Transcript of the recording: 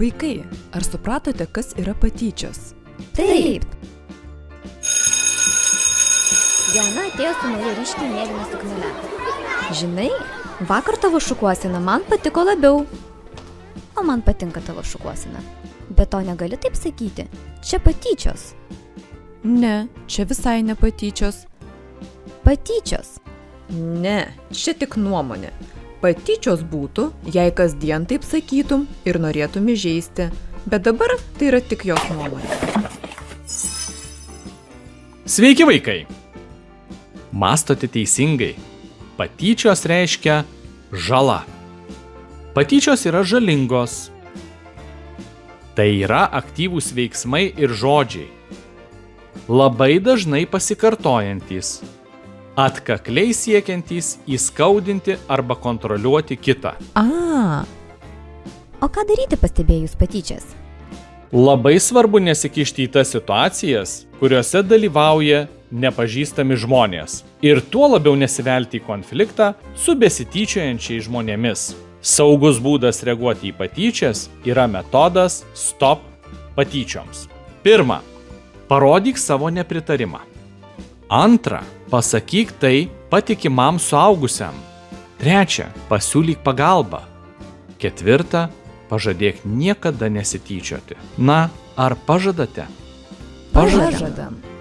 Vaikai, ar supratote, kas yra patyčios? Taip. Diana atėjo su nauja ryškiai mėlyna suknele. Žinai, vakar tavo šukuosena man patiko labiau. O man patinka tavo šukuosena. Bet to negali taip sakyti. Čia patyčios. Ne, čia visai ne patyčios. Patyčios. Ne, čia tik nuomonė. Patyčios būtų, jei kasdien taip sakytum ir norėtum įžeisti, bet dabar tai yra tik jos nuomonė. Sveiki vaikai! Mąstote teisingai. Patyčios reiškia žala. Patyčios yra žalingos. Tai yra aktyvūs veiksmai ir žodžiai. Labai dažnai pasikartojantys. Atkakliai siekiantys įskaudinti arba kontroliuoti kitą. O ką daryti pastebėjus patyčias? Labai svarbu nesikišti į tas situacijas, kuriuose dalyvauja nepažįstami žmonės. Ir tuo labiau nesivelti į konfliktą su besityčiojančiais žmonėmis. Saugus būdas reaguoti į patyčias yra metodas stop patyčioms. 1. Parodyk savo nepritarimą. 2. Pasakyk tai patikimam suaugusiam. 3. Pasiūlyk pagalbą. 4. Pažadėk niekada nesityčioti. Na, ar pažadate? Pažadam.